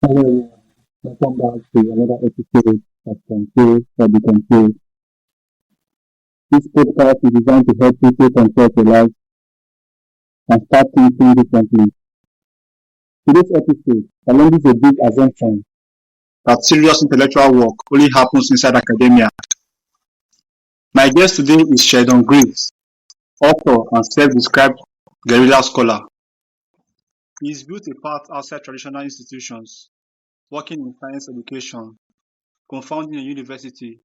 Hello, everyone. Welcome back to another episode of Control for the Control. This podcast is designed to help people control their lives and start thinking differently. Today's episode challenges a big assumption that serious intellectual work only happens inside academia. My guest today is Sheldon Greaves, author and self-described guerrilla scholar. He's built a path outside traditional institutions, working in science education, confounding a university,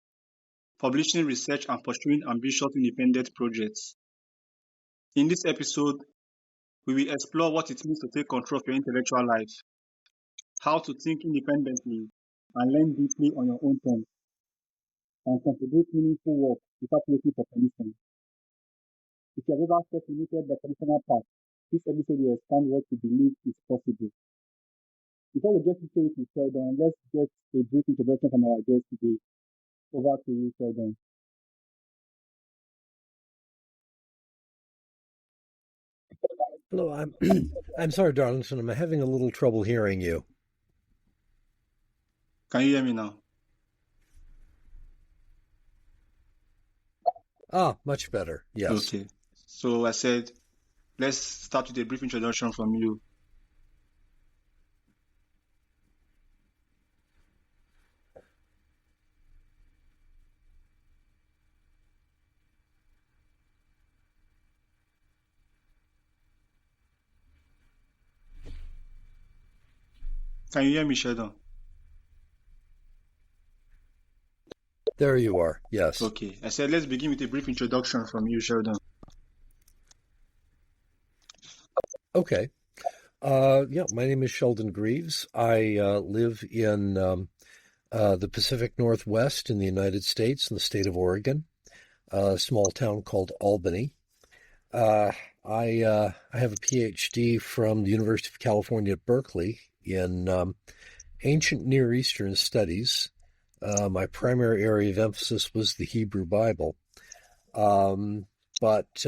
publishing research and pursuing ambitious independent projects. In this episode, we will explore what it means to take control of your intellectual life, how to think independently and learn deeply on your own terms, and contribute meaningful work without waiting for permission. If you have ever felt limited by traditional paths, this episode will expand what you believe is possible. Before we get into it with Sheldon, let's get a brief introduction from our guest today. Over to you, Sheldon. Hello, I'm sorry, Darlington. I'm having a little trouble hearing you. Can you hear me now? Much better. Yes. Okay. So I said, let's start with a brief introduction from you. Can you hear me, Sheldon? There you are. Yes. Okay. I said, let's begin with a brief introduction from you, Sheldon. Okay. Yeah, my name is Sheldon Greaves. I live in the Pacific Northwest in the United States, in the state of Oregon, a small town called Albany. I have a PhD from the University of California at Berkeley in ancient Near Eastern studies. My primary area of emphasis was the Hebrew Bible. But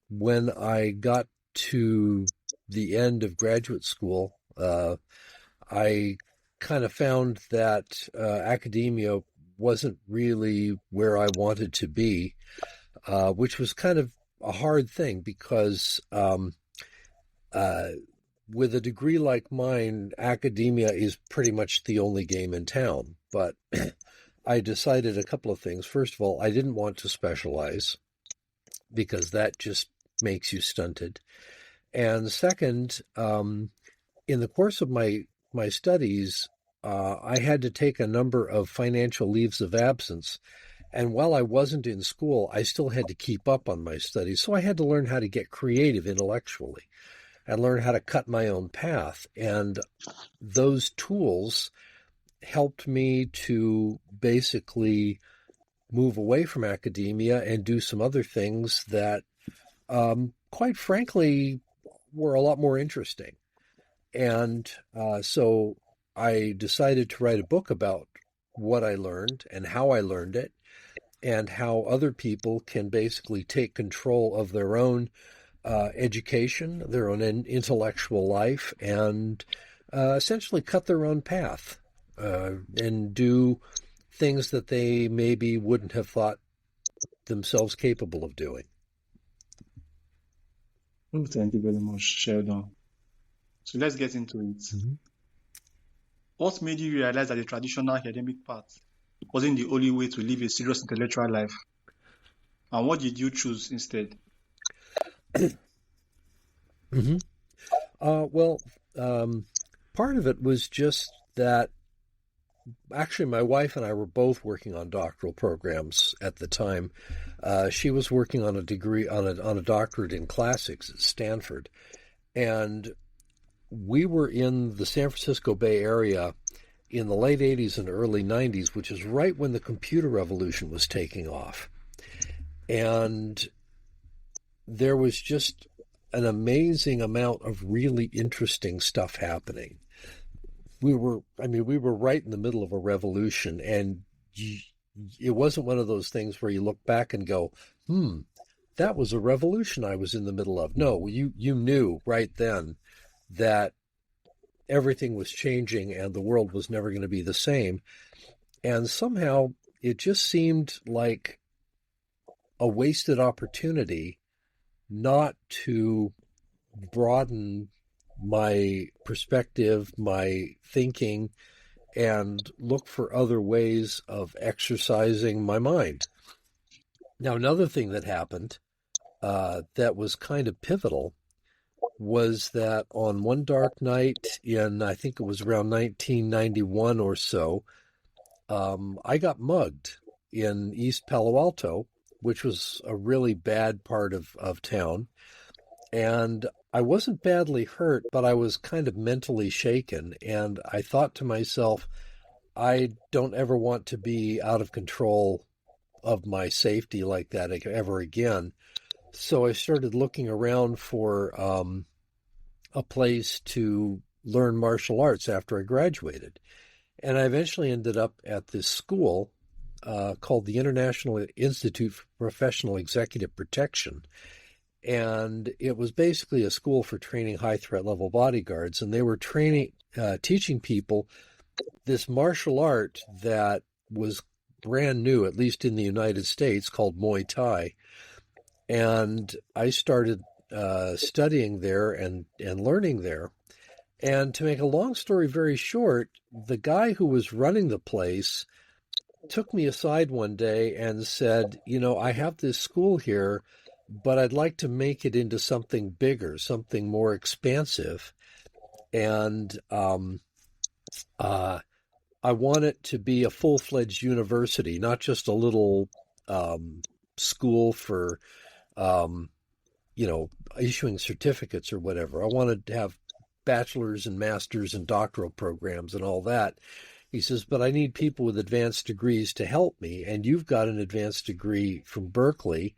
when I got to the end of graduate school, I kind of found that academia wasn't really where I wanted to be, which was kind of a hard thing because with a degree like mine, academia is pretty much the only game in town. But I decided a couple of things. First of all, I didn't want to specialize because that just makes you stunted. And second, in the course of my studies, I had to take a number of financial leaves of absence. And while I wasn't in school, I still had to keep up on my studies. So I had to learn how to get creative intellectually and learn how to cut my own path. And those tools helped me to basically move away from academia and do some other things that, quite frankly, were a lot more interesting. And so I decided to write a book about what I learned and how I learned it, and how other people can basically take control of their own education, their own intellectual life, and essentially cut their own path and do things that they maybe wouldn't have thought themselves capable of doing. Oh, thank you very much, Sheldon. So let's get into it. Mm-hmm. What made you realize that the traditional academic path wasn't the only way to live a serious intellectual life? And what did you choose instead? Mm-hmm. Part of it was just that actually my wife and I were both working on doctoral programs at the time. She was working on a degree on a doctorate in classics at Stanford, and we were in the San Francisco Bay Area in the late 80s and early 90s, which is right when the computer revolution was taking off. And there was just an amazing amount of really interesting stuff happening. We were right in the middle of a revolution, and it wasn't one of those things where you look back and go, that was a revolution I was in the middle of. No, you knew right then that everything was changing and the world was never going to be the same. And somehow it just seemed like a wasted opportunity not to broaden my perspective, my thinking, and look for other ways of exercising my mind. Now, another thing that happened that was kind of pivotal was that on one dark night in, I think it was around 1991 or so, I got mugged in East Palo Alto, which was a really bad part of town. And I wasn't badly hurt, but I was kind of mentally shaken. And I thought to myself, I don't ever want to be out of control of my safety like that ever again. So I started looking around for a place to learn martial arts after I graduated. And I eventually ended up at this school called the International Institute for Professional Executive Protection. And it was basically a school for training high threat level bodyguards. And they were teaching people this martial art that was brand new, at least in the United States, called Muay Thai. And I started studying there and learning there. And to make a long story very short, the guy who was running the place took me aside one day and said, I have this school here, but I'd like to make it into something bigger, something more expansive. And I want it to be a full-fledged university, not just a little school for, issuing certificates or whatever. I wanted to have bachelor's and master's and doctoral programs and all that. He says, but I need people with advanced degrees to help me. And you've got an advanced degree from Berkeley.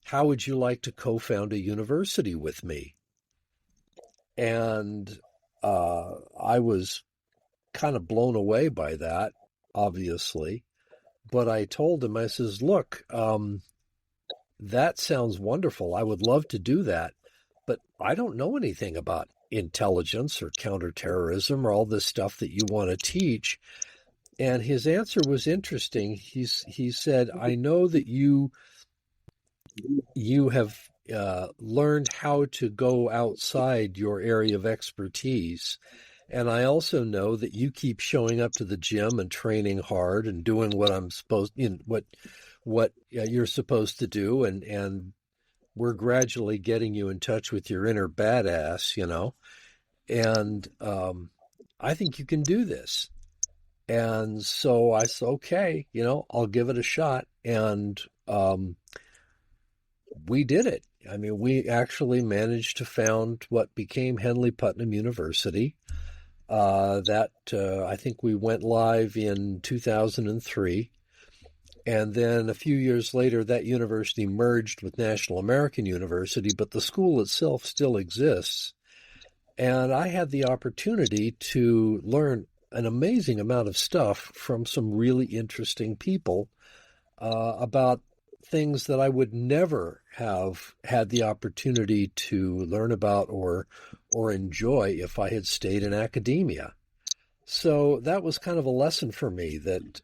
How would you like to co-found a university with me? And I was kind of blown away by that, obviously. But I told him, I says, look, that sounds wonderful. I would love to do that. But I don't know anything about intelligence or counterterrorism or all this stuff that you want to teach. And his answer was interesting. He said, I know that you have learned how to go outside your area of expertise. And I also know that you keep showing up to the gym and training hard and doing what I'm supposed, what you're supposed to do. And we're gradually getting you in touch with your inner badass, and I think you can do this. And so I said, okay, I'll give it a shot. And we did it. I mean, we actually managed to found what became Henley Putnam University. I think we went live in 2003. And then a few years later, that university merged with National American University, but the school itself still exists. And I had the opportunity to learn an amazing amount of stuff from some really interesting people about things that I would never have had the opportunity to learn about or enjoy if I had stayed in academia. So that was kind of a lesson for me that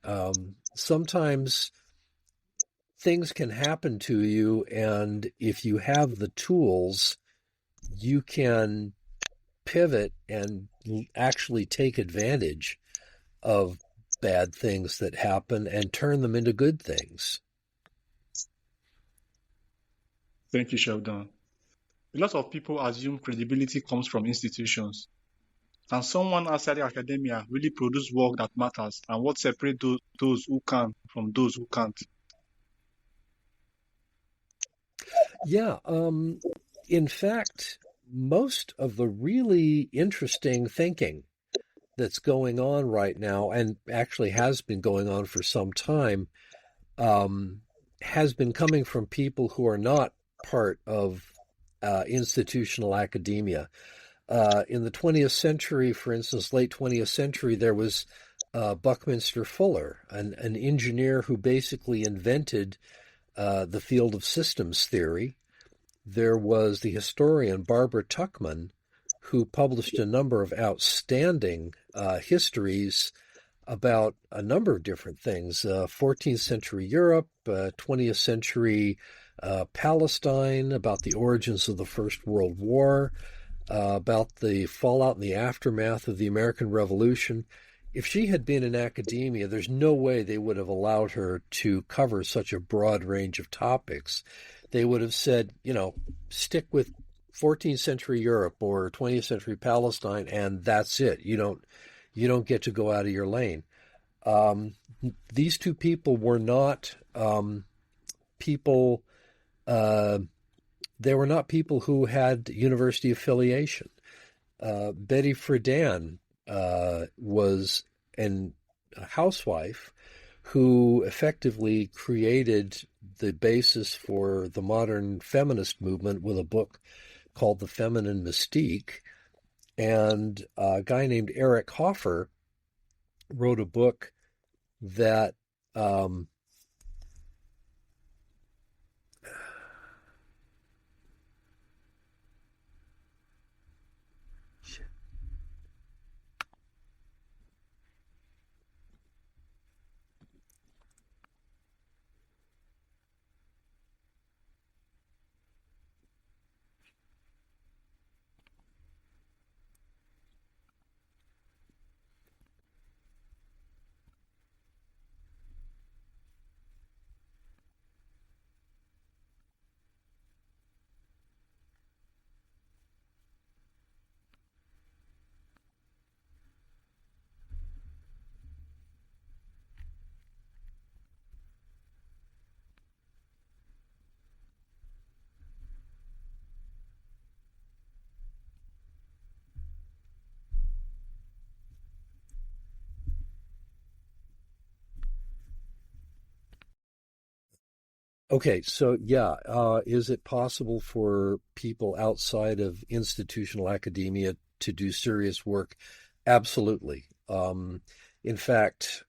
sometimes things can happen to you, and if you have the tools, you can pivot and actually take advantage of bad things that happen and turn them into good things. Thank you, Sheldon. A lot of people assume credibility comes from institutions. Can someone outside academia really produce work that matters, and what separates those who can from those who can't? Yeah. In fact, most of the really interesting thinking that's going on right now, and actually has been going on for some time, has been coming from people who are not part of institutional academia. In the 20th century, for instance, late 20th century, there was Buckminster Fuller, an engineer who basically invented the field of systems theory. There was the historian Barbara Tuchman, who published a number of outstanding histories about a number of different things: 14th century Europe, 20th century Palestine, about the origins of the First World War, about the fallout and the aftermath of the American Revolution. If she had been in academia, there's no way they would have allowed her to cover such a broad range of topics. They would have said, stick with 14th century Europe or 20th century Palestine, and that's it. You don't get to go out of your lane. These two people were not people. They were not people who had university affiliation. Betty Friedan was a housewife who effectively created the basis for the modern feminist movement with a book called The Feminine Mystique. And a guy named Eric Hoffer wrote a book that Okay, so yeah, is it possible for people outside of institutional academia to do serious work? Absolutely. In fact,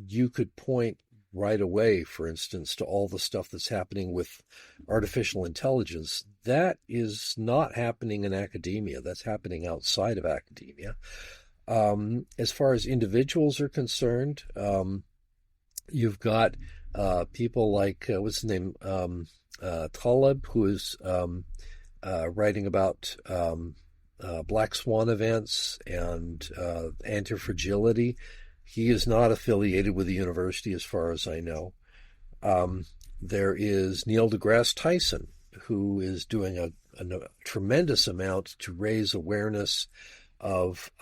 you could point right away, for instance, to all the stuff that's happening with artificial intelligence. That is not happening in academia. That's happening outside of academia. As far as individuals are concerned, you've got people like, what's his name, Taleb, who is writing about black swan events and anti-fragility. He is not affiliated with the university as far as I know. There is Neil deGrasse Tyson, who is doing a tremendous amount to raise awareness of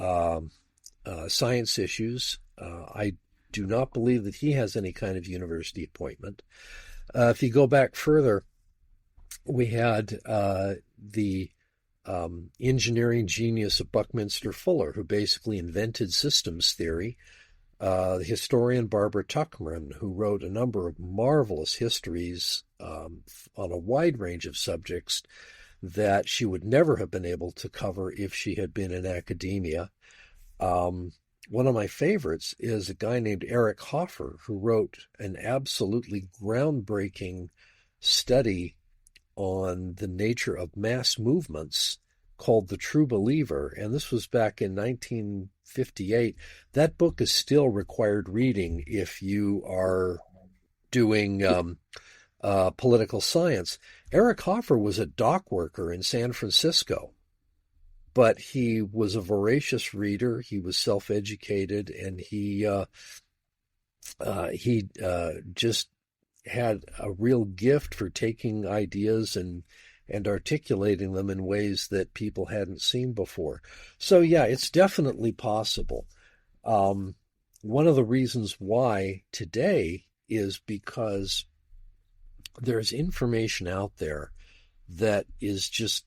science issues. I do not believe that he has any kind of university appointment. If you go back further, we had the engineering genius of Buckminster Fuller, who basically invented systems theory. The historian Barbara Tuchman, who wrote a number of marvelous histories on a wide range of subjects that she would never have been able to cover if she had been in academia. One of my favorites is a guy named Eric Hoffer, who wrote an absolutely groundbreaking study on the nature of mass movements called The True Believer, and this was back in 1958. That book is still required reading if you are doing political science. Eric Hoffer was a dock worker in San Francisco, but he was a voracious reader. He was self-educated, and he just had a real gift for taking ideas and articulating them in ways that people hadn't seen before. So yeah, it's definitely possible. One of the reasons why today is because there's information out there that is just,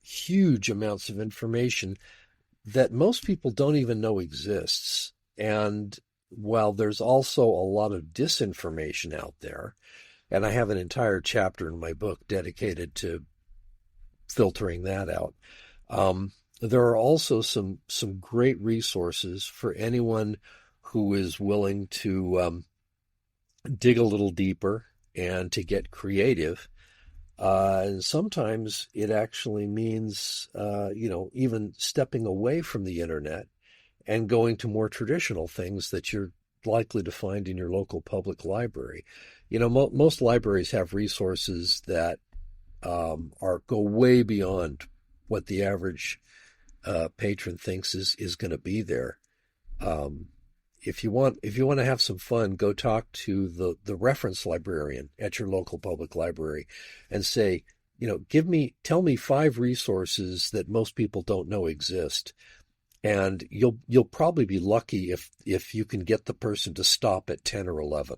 huge amounts of information that most people don't even know exists. And while there's also a lot of disinformation out there, and I have an entire chapter in my book dedicated to filtering that out, there are also some great resources for anyone who is willing to dig a little deeper and to get creative. And sometimes it actually means, even stepping away from the internet and going to more traditional things that you're likely to find in your local public library. Most libraries have resources that go way beyond what the average patron thinks is going to be there. Um, if you want to have some fun, go talk to the reference librarian at your local public library, and say, tell me 5 resources that most people don't know exist, and you'll probably be lucky if you can get the person to stop at 10 or 11,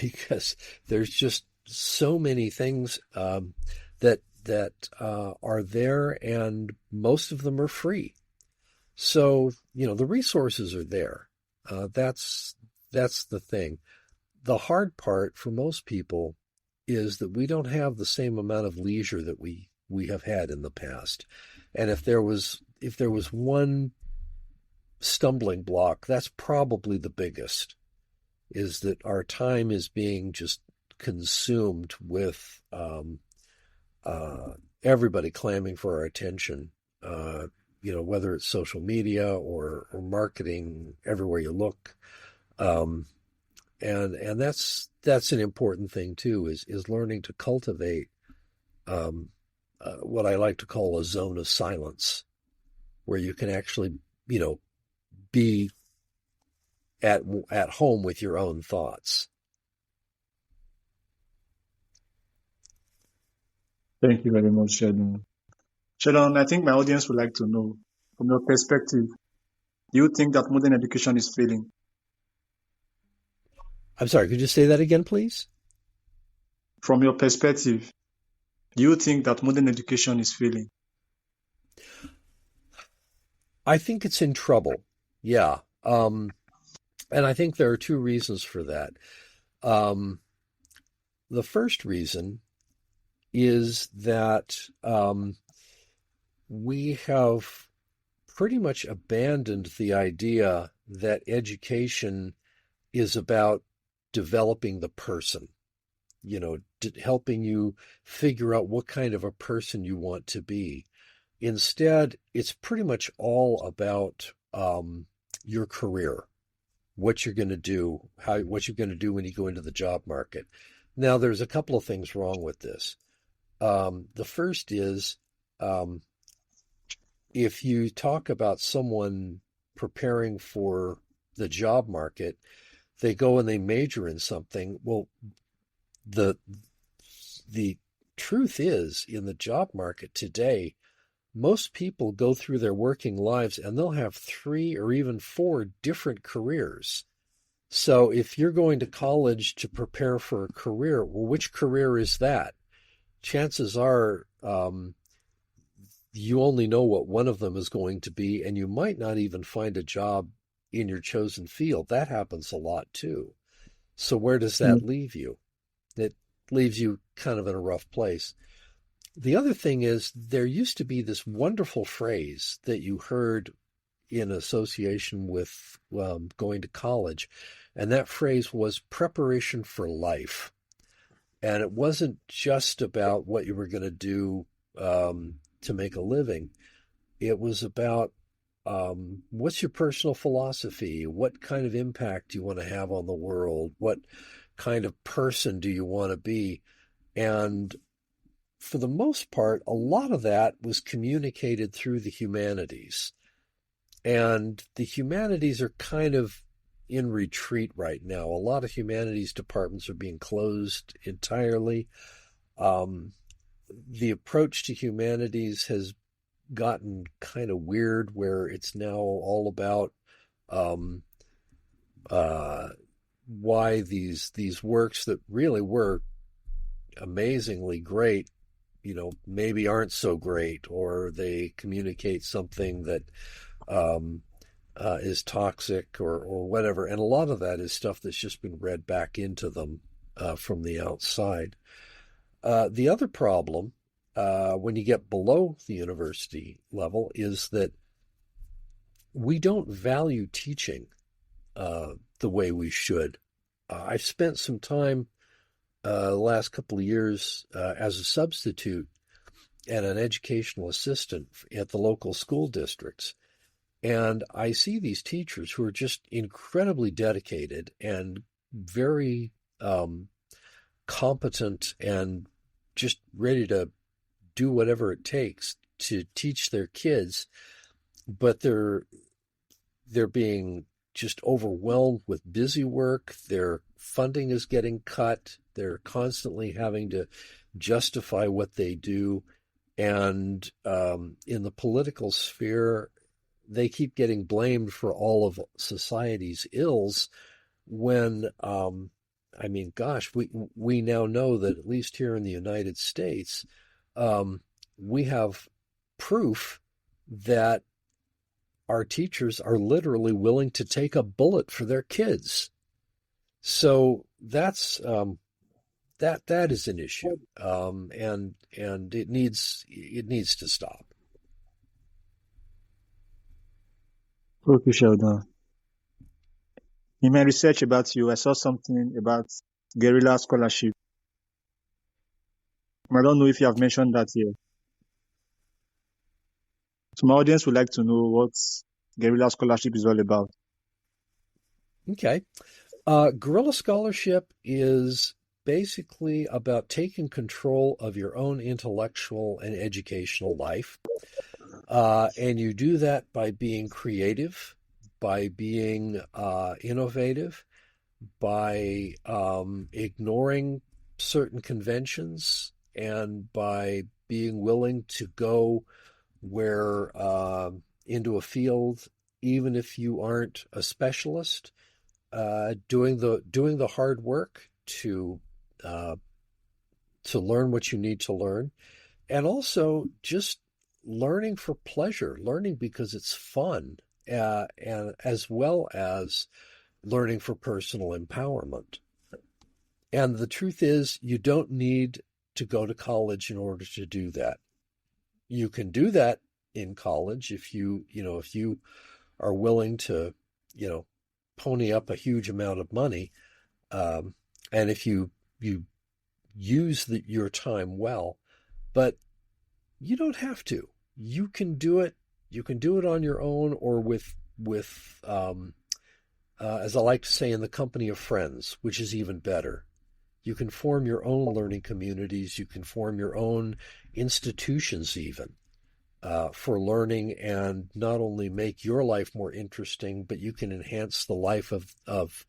because there's just so many things that are there, and most of them are free. So, the resources are there. That's the thing. The hard part for most people is that we don't have the same amount of leisure that we have had in the past. And if there was one stumbling block, that's probably the biggest, is that our time is being just consumed with everybody clamoring for our attention. Whether it's social media or marketing everywhere you look. And that's an important thing too, is learning to cultivate what I like to call a zone of silence, where you can actually, be at home with your own thoughts. Thank you very much, Sheldon. Sheldon, I think my audience would like to know, from your perspective, do you think that modern education is failing? I'm sorry, could you say that again, please? From your perspective, do you think that modern education is failing? I think it's in trouble. Yeah. And I think there are 2 reasons for that. The first reason is that we have pretty much abandoned the idea that education is about developing the person, helping you figure out what kind of a person you want to be. Instead, it's pretty much all about your career, what you're going to do, what you're going to do when you go into the job market. Now, there's a couple of things wrong with this. The first is, if you talk about someone preparing for the job market, they go and they major in something. Well, the truth is, in the job market today, most people go through their working lives and they'll have 3 or even 4 different careers. So if you're going to college to prepare for a career, well, which career is that? Chances are you only know what one of them is going to be, and you might not even find a job in your chosen field. That happens a lot too. So where does that leave you? It leaves you kind of in a rough place. The other thing is, there used to be this wonderful phrase that you heard in association with going to college, and that phrase was preparation for life. And it wasn't just about what you were going to do to make a living. It was about what's your personal philosophy? What kind of impact do you want to have on the world? What kind of person do you want to be? And for the most part, a lot of that was communicated through the humanities. And the humanities are kind of in retreat right now. A lot of humanities departments are being closed entirely. The approach to humanities has gotten kind of weird, where it's now all about why these works that really were amazingly great, maybe aren't so great, or they communicate something that is toxic or whatever. And a lot of that is stuff that's just been read back into them from the outside. The other problem, when you get below the university level, is that we don't value teaching the way we should. I've spent some time the last couple of years as a substitute and an educational assistant at the local school districts. And I see these teachers who are just incredibly dedicated and very competent and just ready to do whatever it takes to teach their kids, but they're being just overwhelmed with busy work. Their funding is getting cut. They're constantly having to justify what they do. And in the political sphere, they keep getting blamed for all of society's ills when, I mean, gosh, we now know that at least here in the United States, we have proof that our teachers are literally willing to take a bullet for their kids. So that's that is an issue, and it needs to stop. Okay, Sheldon. In my research about you, I saw something about guerrilla scholarship. I don't know if you have mentioned that here. So my audience would like to know what guerrilla scholarship is all about. Okay. Guerrilla scholarship is basically about taking control of your own intellectual and educational life. And you do that by being creative, by being innovative, by ignoring certain conventions, and by being willing to go where into a field, even if you aren't a specialist, doing the hard work to learn what you need to learn, and also just learning for pleasure, learning because it's fun, and as well as learning for personal empowerment. And the truth is, you don't need to go to college in order to do that. You can do that in college if you are willing to, pony up a huge amount of money, and if you use your time well. But you don't have to. You can do it. You can do it on your own, or with as I like to say, in the company of friends, which is even better. You can form your own learning communities. You can form your own institutions even for learning, and not only make your life more interesting, but you can enhance the life of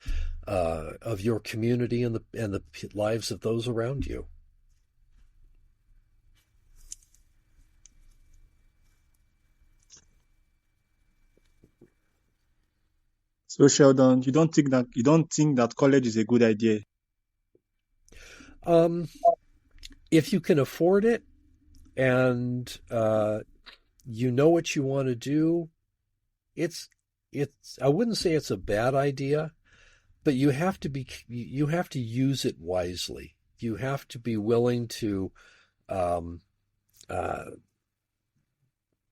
your community and the lives of those around you. So Sheldon, you don't think that college is a good idea? If you can afford it, and you know what you want to do, it's I wouldn't say it's a bad idea, but you have to use it wisely. You have to be willing to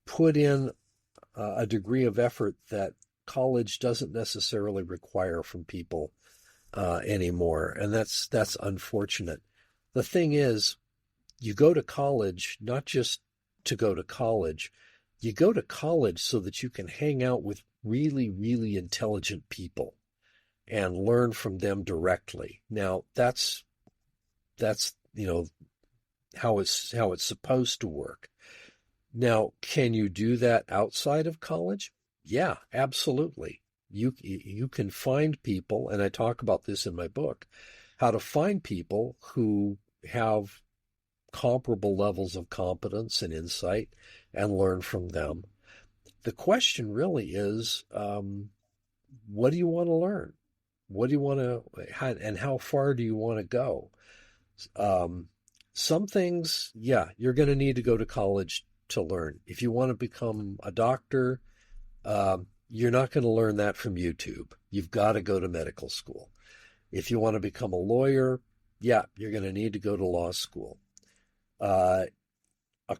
put in a degree of effort that college doesn't necessarily require from people anymore, and that's unfortunate. The thing is, you go to college not just to go to college. You go to college so that you can hang out with really, really intelligent people and learn from them directly. Now, that's how it's supposed to work. Now, can you do that outside of college? Yeah, absolutely. You can find people, and I talk about this in my book, how to find people who have comparable levels of competence and insight and learn from them. The question really is, what do you want to learn? What do you want to, and how far do you want to go? Some things, yeah, you're going to need to go to college to learn. If you want to become a doctor, you're not going to learn that from YouTube. You've got to go to medical school. If you want to become a lawyer, yeah, you're going to need to go to law school. A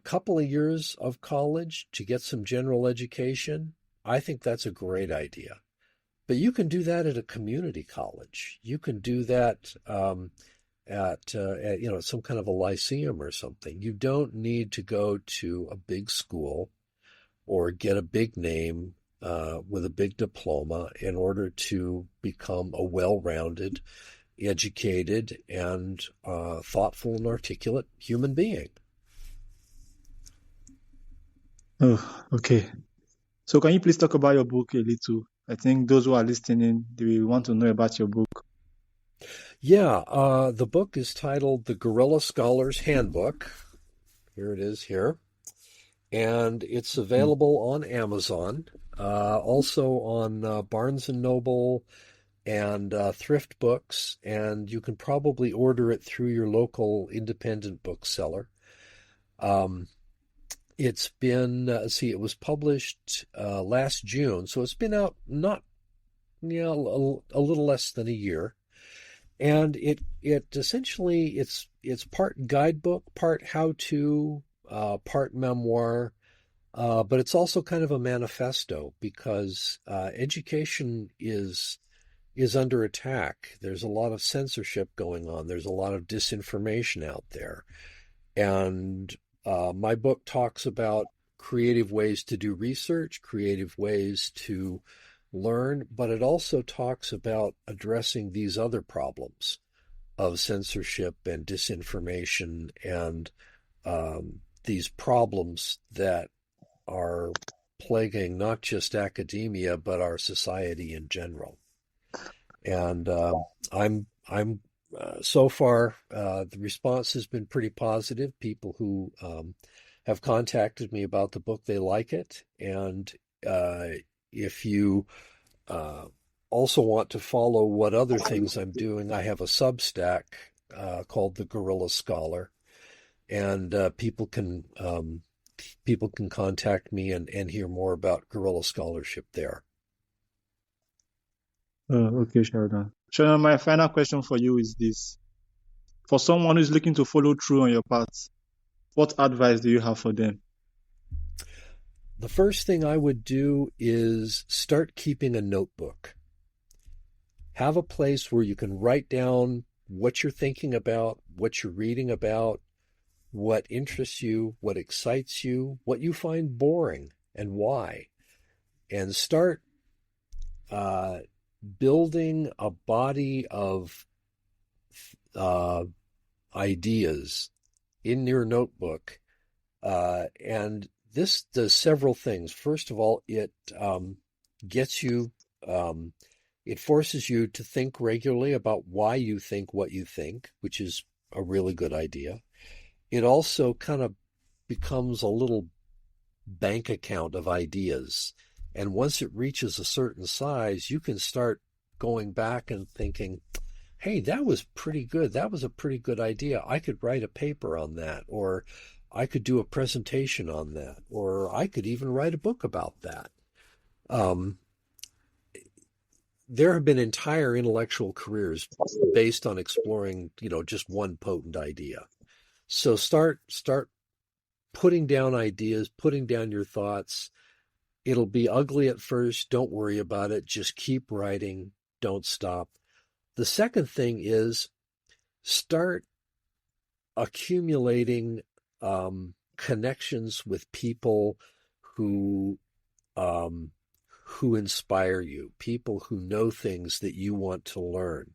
couple of years of college to get some general education, I think that's a great idea. But you can do that at a community college. You can do that at some kind of a lyceum or something. You don't need to go to a big school or get a big name with a big diploma in order to become a well-rounded, educated, and thoughtful and articulate human being. Oh, okay. So can you please talk about your book a little? I think those who are listening, they will want to know about your book. Yeah, the book is titled The Guerrilla Scholar's Handbook. Here it is here. And it's available on Amazon, also on Barnes & Noble and thrift books, and you can probably order it through your local independent bookseller. It's been, it was published last June, so it's been out not, a little less than a year. And it essentially, it's part guidebook, part how-to, part memoir, but it's also kind of a manifesto because education is under attack. There's a lot of censorship going on. There's a lot of disinformation out there. And my book talks about creative ways to do research, creative ways to learn, but it also talks about addressing these other problems of censorship and disinformation and these problems that are plaguing not just academia but our society in general. And I'm so far the response has been pretty positive. People who have contacted me about the book, they like it. And if you also want to follow what other things I'm doing, I have a Substack called The Guerrilla Scholar, and people can contact me and hear more about guerrilla scholarship there. Oh, okay, Sheldon. Sheldon, my final question for you is this. For someone who's looking to follow through on your path, what advice do you have for them? The first thing I would do is start keeping a notebook. Have a place where you can write down what you're thinking about, what you're reading about, what interests you, what excites you, what you find boring, and why. And start building a body of ideas in your notebook. And this does several things. First of all, it gets you, it forces you to think regularly about why you think what you think, which is a really good idea. It also kind of becomes a little bank account of ideas. And once it reaches a certain size, you can start going back and thinking, hey, that was pretty good. That was a pretty good idea. I could write a paper on that, or I could do a presentation on that, or I could even write a book about that. There have been entire intellectual careers based on exploring, just one potent idea. So start putting down ideas, putting down your thoughts. It'll be ugly at first. Don't worry about it. Just keep writing. Don't stop. The second thing is start accumulating connections with people who inspire you, people who know things that you want to learn.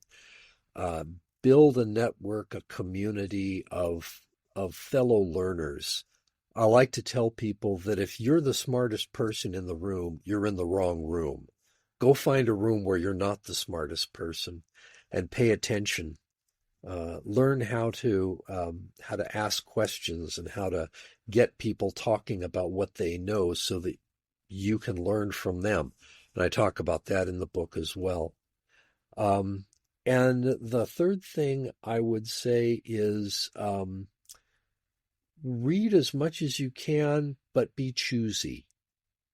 Build a network, a community of fellow learners. I like to tell people that if you're the smartest person in the room, you're in the wrong room. Go find a room where you're not the smartest person and pay attention. Learn how to ask questions and how to get people talking about what they know so that you can learn from them. And I talk about that in the book as well. And the third thing I would say is read as much as you can, but be choosy.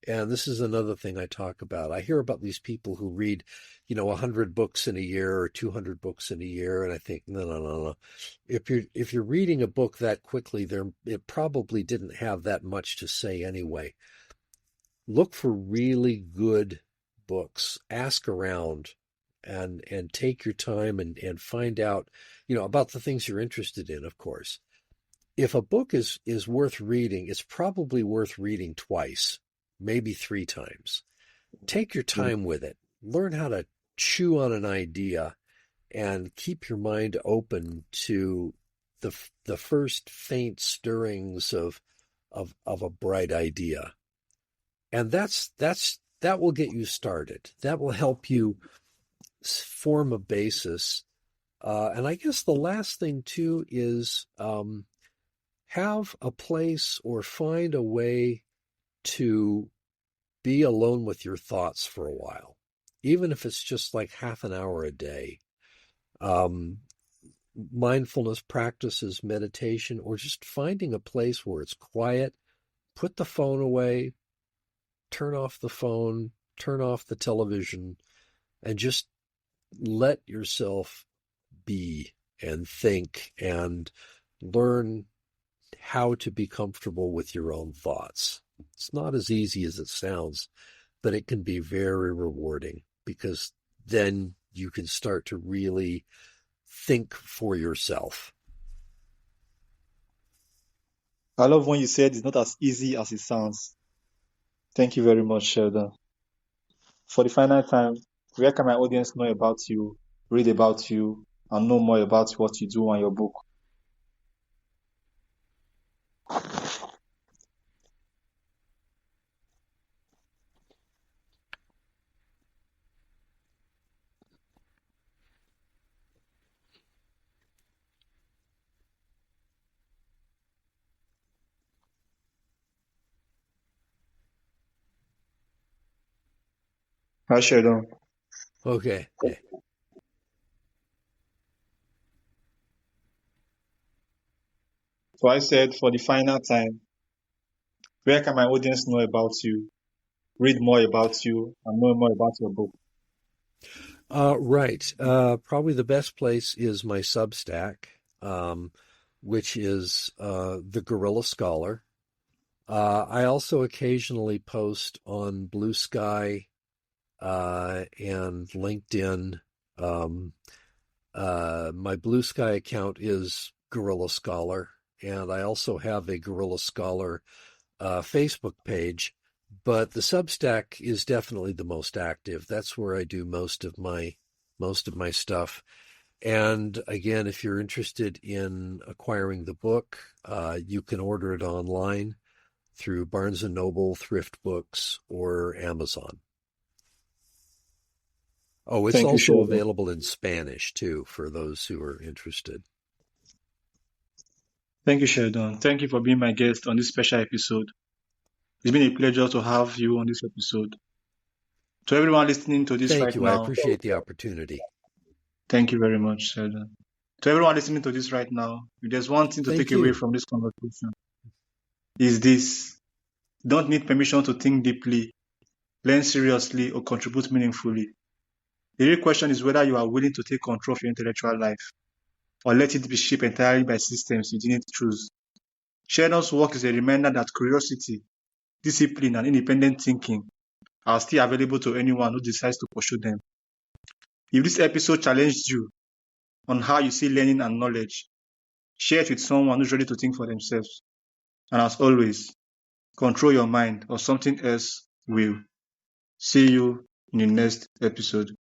And this is another thing I talk about. I hear about these people who read, 100 books in a year or 200 books in a year, and I think, no. If you're reading a book that quickly, it probably didn't have that much to say anyway. Look for really good books. Ask around. and take your time and find out, about the things you're interested in, of course. If a book is worth reading, it's probably worth reading twice, maybe 3 times. Take your time with it. Learn how to chew on an idea and keep your mind open to the first faint stirrings of a bright idea. And that will get you started. That will help you form a basis. And I guess the last thing too is have a place or find a way to be alone with your thoughts for a while, even if it's just like half an hour a day. Mindfulness practices, meditation, or just finding a place where it's quiet. Put the phone away, turn off the phone, turn off the television, and just let yourself be and think and learn how to be comfortable with your own thoughts. It's not as easy as it sounds, but it can be very rewarding, because then you can start to really think for yourself. I love when you said it's not as easy as it sounds. Thank you very much, Sheldon. For the final time, where can my audience know about you, read about you, and know more about what you do and your book? Hi, Sheldon. Okay. So I said, for the final time, where can my audience know about you, read more about you, and know more about your book? Right. Probably the best place is my Substack, which is The Guerrilla Scholar. I also occasionally post on Blue Sky and LinkedIn. My Blue Sky account is Guerrilla Scholar, and I also have a Guerrilla Scholar Facebook page. But the Substack is definitely the most active. That's where I do most of my stuff. And again, if you're interested in acquiring the book, you can order it online through Barnes & Noble, Thrift Books, or Amazon. Oh, it's also available in Spanish, too, for those who are interested. Thank you, Sheldon. Thank you for being my guest on this special episode. It's been a pleasure to have you on this episode. To everyone listening to this Thank right you. now, I appreciate the opportunity. Thank you very much, Sheldon. To everyone listening to this right now, if there's one thing to take away from this conversation, is this: don't need permission to think deeply, learn seriously, or contribute meaningfully. The real question is whether you are willing to take control of your intellectual life, or let it be shaped entirely by systems you didn't choose. Sheldon's work is a reminder that curiosity, discipline, and independent thinking are still available to anyone who decides to pursue them. If this episode challenged you on how you see learning and knowledge, share it with someone who's ready to think for themselves. And as always, control your mind, or something else will. See you in the next episode.